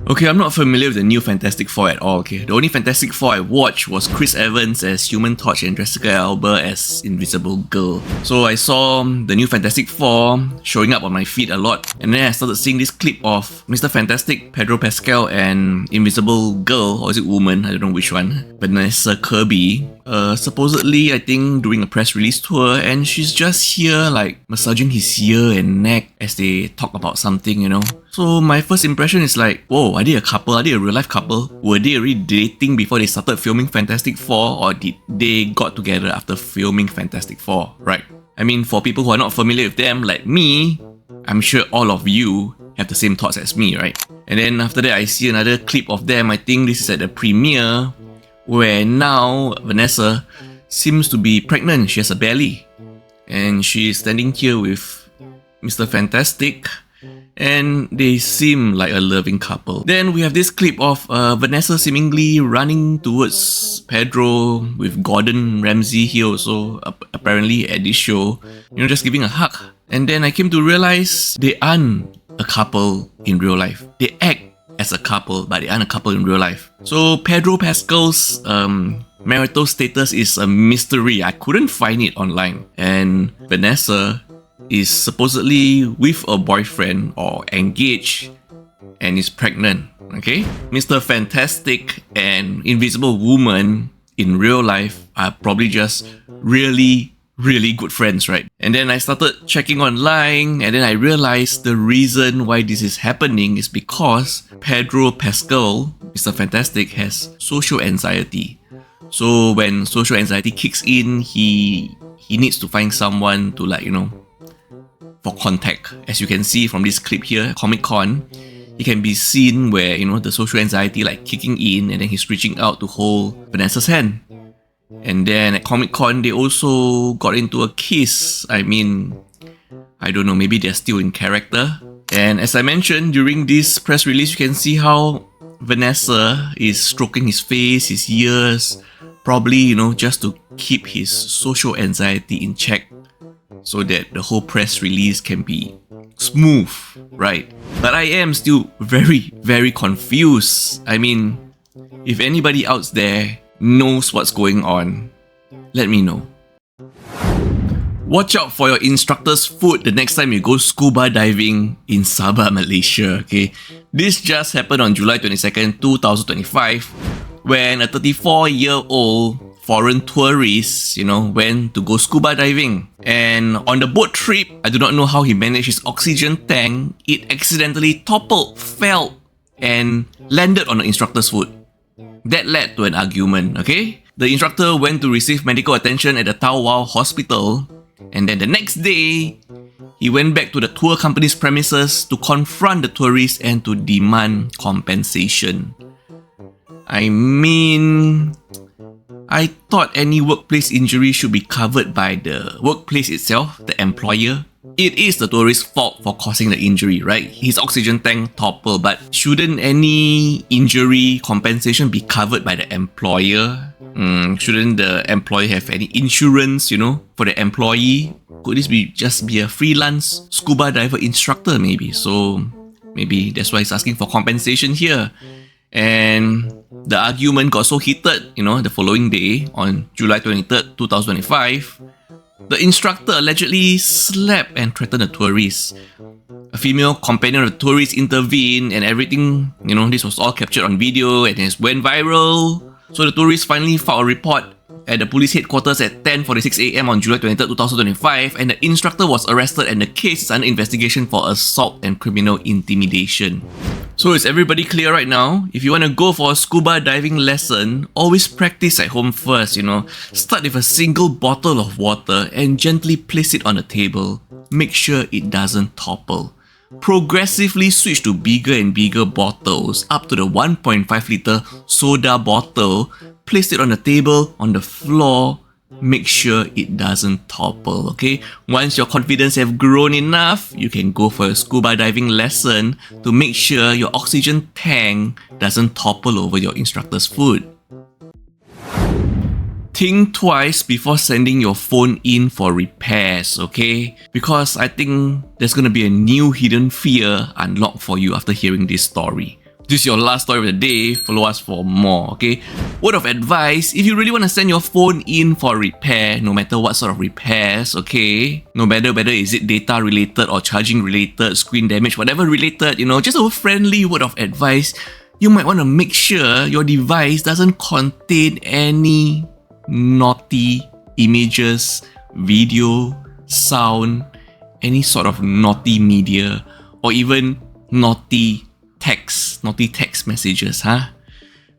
Okay, I'm not familiar with the new Fantastic Four at all, okay? The only Fantastic Four I watched was Chris Evans as Human Torch and Jessica Alba as Invisible Girl. So I saw the new Fantastic Four showing up on my feed a lot, and then I started seeing this clip of Mr. Fantastic, Pedro Pascal, and Invisible Girl, or is it Woman? I don't know which one. Vanessa Kirby. Supposedly, I think, doing a press release tour, and she's just here like massaging his ear and neck as they talk about something, you know? So my first impression is like, whoa, are they a couple? Are they a real life couple? Were they already dating before they started filming Fantastic Four, or did they got together after filming Fantastic Four, right? I mean, for people who are not familiar with them, like me, I'm sure all of you have the same thoughts as me, right? And then after that, I see another clip of them. I think this is at the premiere, where now Vanessa seems to be pregnant. She has a belly, and she is standing here with Mr. Fantastic, and they seem like a loving couple. Then we have this clip of Vanessa seemingly running towards Pedro with Gordon Ramsay here also, apparently at this show, you know, just giving a hug. And then I came to realize they aren't a couple in real life. They act as a couple, but they aren't a couple in real life. So Pedro Pascal's marital status is a mystery. I couldn't find it online. And Vanessa is supposedly with a boyfriend or engaged and is pregnant, okay? Mr. Fantastic and Invisible Woman in real life are probably just really good friends, right? And then I started checking online, and then I realized the reason why this is happening is because Pedro Pascal, Mr. Fantastic, has social anxiety. So when social anxiety kicks in, he needs to find someone to, like, you know, for contact. As you can see from this clip here, Comic-Con, it can be seen where, you know, the social anxiety like kicking in, and then he's reaching out to hold Vanessa's hand. And then at Comic-Con, they also got into a kiss. I mean, I don't know, maybe they're still in character. And as I mentioned, during this press release, you can see how Vanessa is stroking his face, his ears, probably, you know, just to keep his social anxiety in check, so that the whole press release can be smooth, right? But I am still very confused. I mean, if anybody out there knows what's going on, let me know. Watch out for your instructor's foot the next time you go scuba diving in Sabah, Malaysia, okay? This just happened on July 22nd, 2025, when a 34-year-old foreign tourists, you know, went to go scuba diving. And on the boat trip, I do not know how he managed his oxygen tank. It accidentally toppled, fell, and landed on the instructor's foot. That led to an argument, okay? The instructor went to receive medical attention at the Tawau hospital, and then the next day, he went back to the tour company's premises to confront the tourists and to demand compensation. I mean, I thought any workplace injury should be covered by the workplace itself, the employer. It is the tourist's fault for causing the injury, right? His oxygen tank toppled, but shouldn't any injury compensation be covered by the employer? Shouldn't the employer have any insurance, you know, for the employee? Could this just be a freelance scuba diver instructor maybe? So maybe that's why he's asking for compensation here. And the argument got so heated, you know, the following day, on July 23rd, 2025, the instructor allegedly slapped and threatened the tourists. A female companion of the tourists intervened, and everything, you know, this was all captured on video and it went viral. So the tourists finally filed a report at the police headquarters at 10:46 AM on July 23rd, 2025, and the instructor was arrested, and the case is under investigation for assault and criminal intimidation. So is everybody clear right now? If you want to go for a scuba diving lesson, always practice at home first, you know. Start with a single bottle of water and gently place it on the table. Make sure it doesn't topple. Progressively switch to bigger and bigger bottles, up to the 1.5 liter soda bottle. Place it on the table, on the floor. Make sure it doesn't topple, okay? Once your confidence have grown enough, you can go for a scuba diving lesson to make sure your oxygen tank doesn't topple over your instructor's foot. think twice before sending your phone in for repairs, okay? Because I think there's gonna be a new hidden fear unlocked for you after hearing this story. This is your last story of the day. Follow us for more, okay? Word of advice, if you really want to send your phone in for repair, no matter what sort of repairs, okay? No matter whether is it data related or charging related, screen damage, whatever related, just a friendly word of advice, you might want to make sure your device doesn't contain any naughty images, video, sound, any sort of naughty media, or even naughty text messages,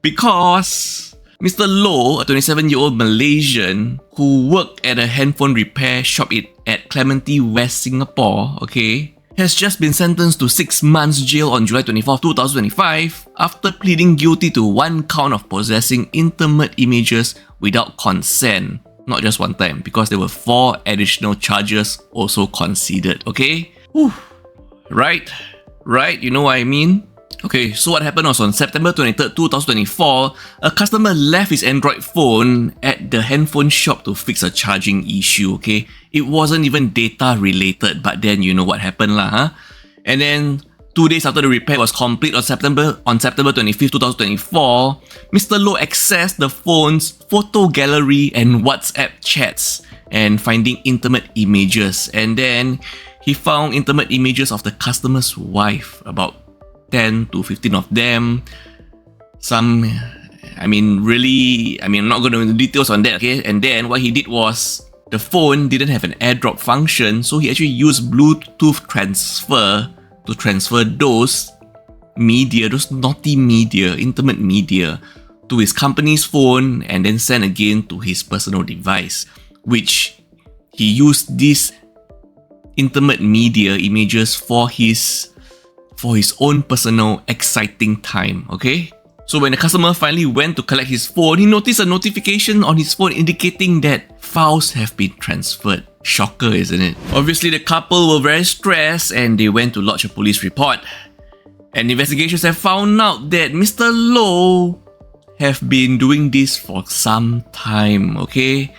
Because Mr. Low, a 27-year-old Malaysian who worked at a handphone repair shop at Clementi West, Singapore, okay, has just been sentenced to 6 months jail on July 24, 2025 after pleading guilty to 1 count of possessing intimate images without consent. Not just one time, because there were 4 additional charges also considered, okay? Whew. Right, you know what I mean? Okay, so what happened was on September 23rd, 2024, a customer left his Android phone at the handphone shop to fix a charging issue, okay? It wasn't even data related, but then you know what happened lah, And then 2 days after the repair was complete on September 25th, 2024, Mr. Low accessed the phone's photo gallery and WhatsApp chats and finding intimate images. And then he found intimate images of the customer's wife, about 10 to 15 of them. Some, I'm not going to go into details on that, okay? And then what he did was, the phone didn't have an AirDrop function, so he actually used Bluetooth transfer to transfer those naughty media, intimate media, to his company's phone and then send again to his personal device, which he used these intimate media images for his own personal exciting time, okay? So when the customer finally went to collect his phone, he noticed a notification on his phone indicating that files have been transferred. Shocker, isn't it? Obviously, the couple were very stressed and they went to lodge a police report. And investigations have found out that Mr. Low have been doing this for some time, okay?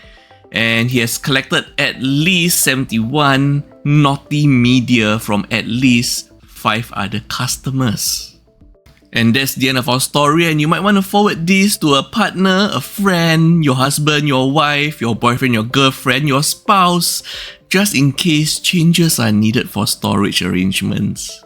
And he has collected at least 71 naughty media from at least 5 other customers. And that's the end of our story, and you might want to forward this to a partner, a friend, your husband, your wife, your boyfriend, your girlfriend, your spouse, just in case changes are needed for storage arrangements.